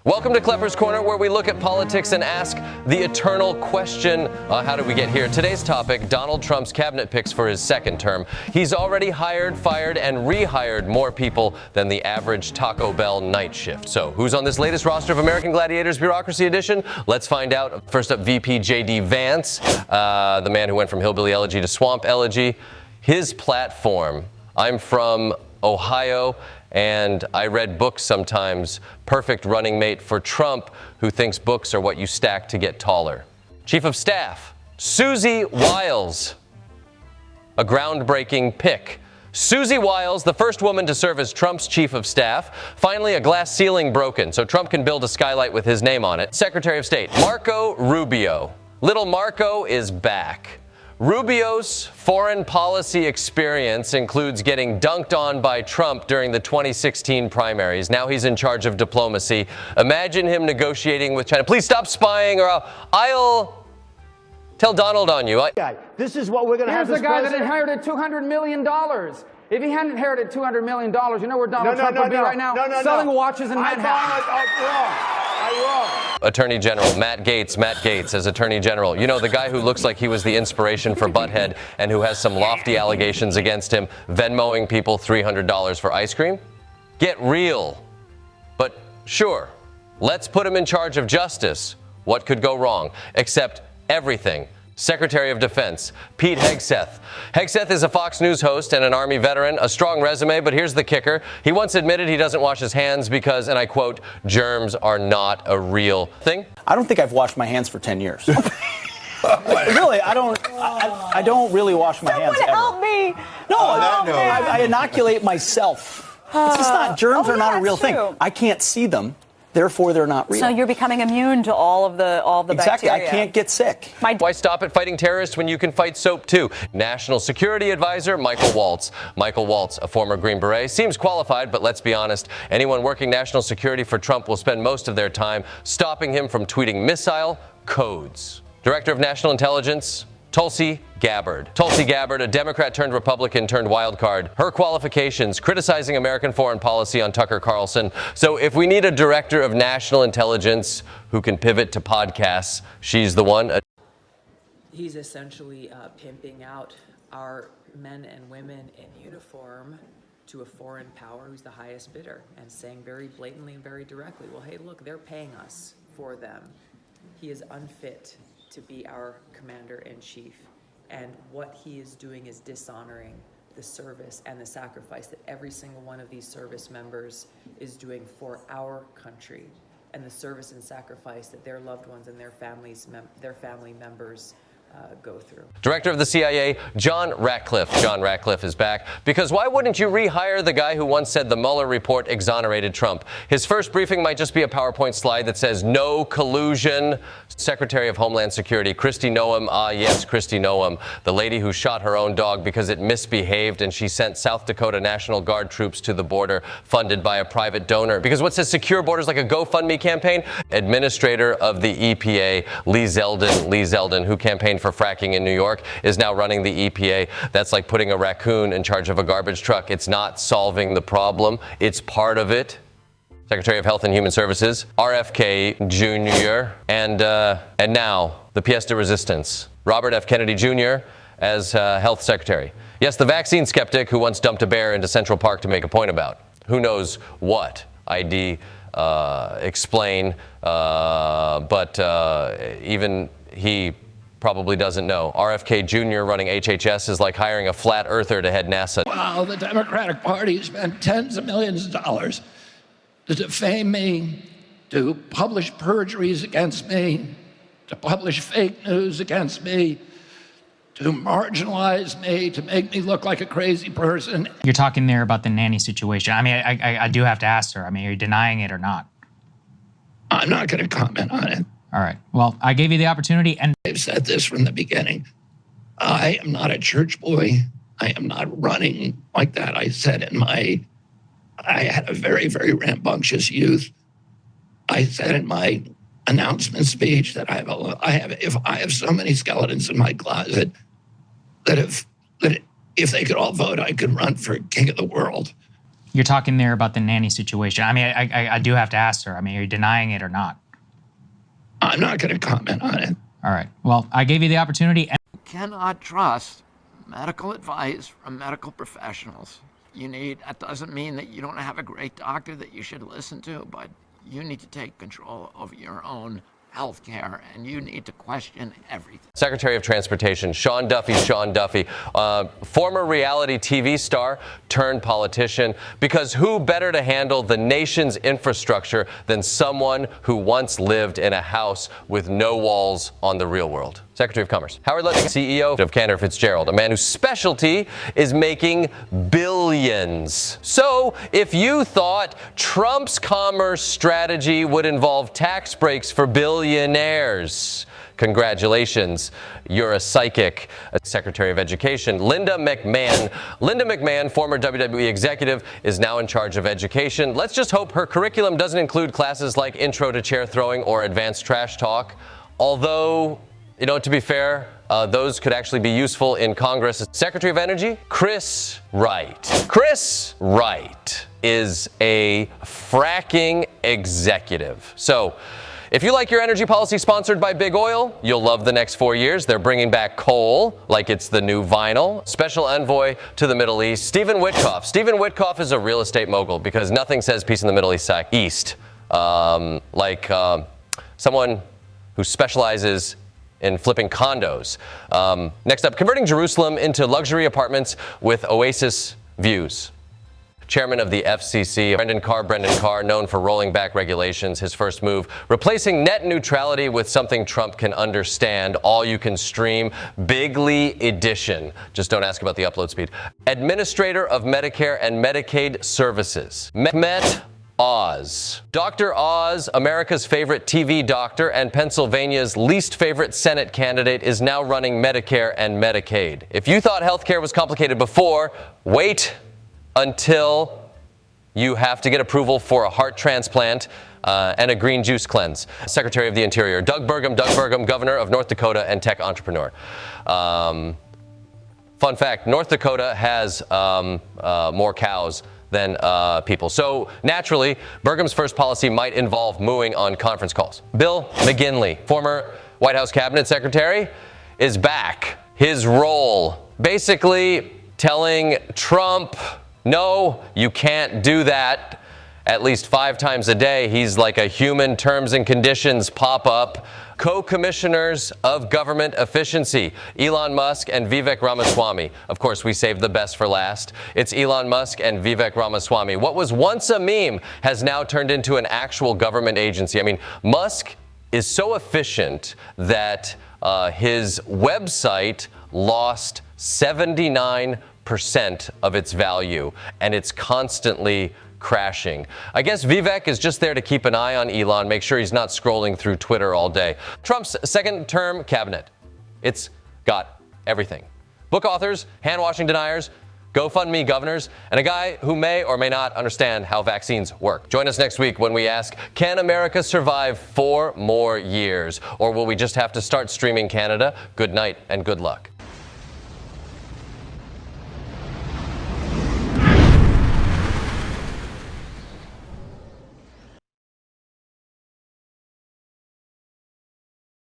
Welcome to Klepper's Corner, where we look at politics and ask the eternal question, how did we get here? Today's topic, Donald Trump's cabinet picks for his second term. He's already hired, fired, and rehired more people than the average Taco Bell night shift. So who's on this latest roster of American Gladiators Bureaucracy Edition? Let's find out. First up, VP J.D. Vance, the man who went from hillbilly elegy to swamp elegy. His platform, I'm from Ohio, and I read books sometimes. Perfect running mate for Trump, who thinks books are what you stack to get taller. Chief of Staff, Susie Wiles, a groundbreaking pick. Susie Wiles, the first woman to serve as Trump's chief of staff. Finally, a glass ceiling broken, so Trump can build a skylight with his name on it. Secretary of State, Marco Rubio. Little Marco is back. Rubio's foreign policy experience includes getting dunked on by Trump during the 2016 primaries. Now he's in charge of diplomacy. Imagine him negotiating with China. Please stop spying, or I'll tell Donald on you. This is what we're going to have. Here's the guy that inherited $200 million. If he hadn't inherited $200 million, you know where Donald Trump would be right now? Selling watches in Manhattan. Attorney General Matt Gaetz as Attorney General. You know, the guy who looks like he was the inspiration for Butthead and who has some lofty allegations against him, Venmoing people $300 for ice cream? Get real. But sure, let's put him in charge of justice. What could go wrong? Except everything. Secretary of Defense, Pete Hegseth. Hegseth is a Fox News host and an Army veteran, a strong resume, but here's the kicker. He once admitted he doesn't wash his hands because, and I quote, germs are not a real thing. I don't think I've washed my hands for 10 years. Really, I don't really wash my hands ever. Help me. No, I inoculate myself. It's just not, germs are not a real thing. I can't see them. Therefore, they're not real. So you're becoming immune to all the exactly. bacteria. I can't get sick. Why stop at fighting terrorists when you can fight soap too? National Security Advisor Michael Waltz. Michael Waltz, a former Green Beret, seems qualified, but let's be honest. Anyone working national security for Trump will spend most of their time stopping him from tweeting missile codes. Director of National Intelligence, Tulsi Gabbard. Tulsi Gabbard, a Democrat turned Republican turned wild card. Her qualifications, criticizing American foreign policy on Tucker Carlson. So if we need a director of national intelligence who can pivot to podcasts, she's the one. He's essentially pimping out our men and women in uniform to a foreign power who's the highest bidder and saying very blatantly and very directly, well, hey, look, they're paying us for them. He is unfit to be our commander-in-chief, and what he is doing is dishonoring the service and the sacrifice that every single one of these service members is doing for our country, and the service and sacrifice that their loved ones and their family members go through. Director of the CIA, John Ratcliffe. John Ratcliffe is back because why wouldn't you rehire the guy who once said the Mueller report exonerated Trump? His first briefing might just be a PowerPoint slide that says no collusion. Secretary of Homeland Security, Kristi Noem. Yes, Kristi Noem, the lady who shot her own dog because it misbehaved and she sent South Dakota National Guard troops to the border funded by a private donor. Because what says secure borders like a GoFundMe campaign? Administrator of the EPA, Lee Zeldin, who campaigned for fracking in New York, is now running the EPA. That's like putting a raccoon in charge of a garbage truck. It's not solving the problem. It's part of it. Secretary of Health and Human Services, RFK Jr., and now the pièce de résistance, Robert F. Kennedy Jr. as Health Secretary. Yes, the vaccine skeptic who once dumped a bear into Central Park to make a point about. Who knows what? Explain, but even he probably doesn't know. RFK Jr. running HHS is like hiring a flat earther to head NASA. Wow, the Democratic Party spent tens of millions of dollars to defame me, to publish perjuries against me, to publish fake news against me, to marginalize me, to make me look like a crazy person. You're talking there about the nanny situation. I mean, I do have to ask her. I mean, are you denying it or not? I'm not going to comment on it. All right. Well, I gave you the opportunity, and I've said this from the beginning. I am not a church boy. I am not running like that. I said I had a very, very rambunctious youth. I said in my announcement speech that I have so many skeletons in my closet that if they could all vote, I could run for king of the world. You're talking there about the nanny situation. I mean, I do have to ask her. I mean, are you denying it or not? I'm not going to comment on it. All right. Well, I gave you the opportunity. You cannot trust medical advice from medical professionals. That doesn't mean that you don't have a great doctor that you should listen to, but you need to take control over your own health care, and you need to question everything. Secretary of Transportation Sean Duffy, former reality TV star turned politician, because who better to handle the nation's infrastructure than someone who once lived in a house with no walls on the real world? Secretary of Commerce Howard Lutnick, CEO of Cantor Fitzgerald, a man whose specialty is making billions. So if you thought Trump's commerce strategy would involve tax breaks for billionaires, congratulations, you're a psychic. Secretary of Education Linda McMahon, former WWE executive, is now in charge of education. Let's just hope her curriculum doesn't include classes like Intro to Chair Throwing or Advanced Trash Talk, although, to be fair, those could actually be useful in Congress. Secretary of Energy, Chris Wright. Chris Wright is a fracking executive. So, if you like your energy policy sponsored by Big Oil, you'll love the next 4 years. They're bringing back coal like it's the new vinyl. Special envoy to the Middle East, Stephen Witkoff. Stephen Witkoff is a real estate mogul because nothing says peace in the Middle East like someone who specializes in flipping condos. Next up, converting Jerusalem into luxury apartments with oasis views. Chairman of the FCC, Brendan Carr, known for rolling back regulations. His first move, replacing net neutrality with something Trump can understand, all you can stream, Bigly Edition. Just don't ask about the upload speed. Administrator of Medicare and Medicaid Services, Mehmet Oz. Dr. Oz, America's favorite TV doctor and Pennsylvania's least favorite Senate candidate, is now running Medicare and Medicaid. If you thought healthcare was complicated before, wait until you have to get approval for a heart transplant and a green juice cleanse. Secretary of the Interior, Doug Burgum, governor of North Dakota and tech entrepreneur. Fun fact, North Dakota has more cows than people. So naturally, Burgum's first policy might involve mooing on conference calls. Bill McGinley, former White House cabinet secretary, is back. His role, basically telling Trump, no, you can't do that, at least 5 times a day. He's like a human terms and conditions pop-up. Co-commissioners of government efficiency, Elon Musk and Vivek Ramaswamy. Of course, we saved the best for last. It's Elon Musk and Vivek Ramaswamy. What was once a meme has now turned into an actual government agency. I mean, Musk is so efficient that his website lost 79% of its value, and it's constantly crashing. I guess Vivek is just there to keep an eye on Elon, make sure he's not scrolling through Twitter all day. Trump's second-term cabinet. It's got everything. Book authors, hand-washing deniers, GoFundMe governors, and a guy who may or may not understand how vaccines work. Join us next week when we ask, can America survive 4 more years? Or will we just have to start streaming Canada? Good night and good luck.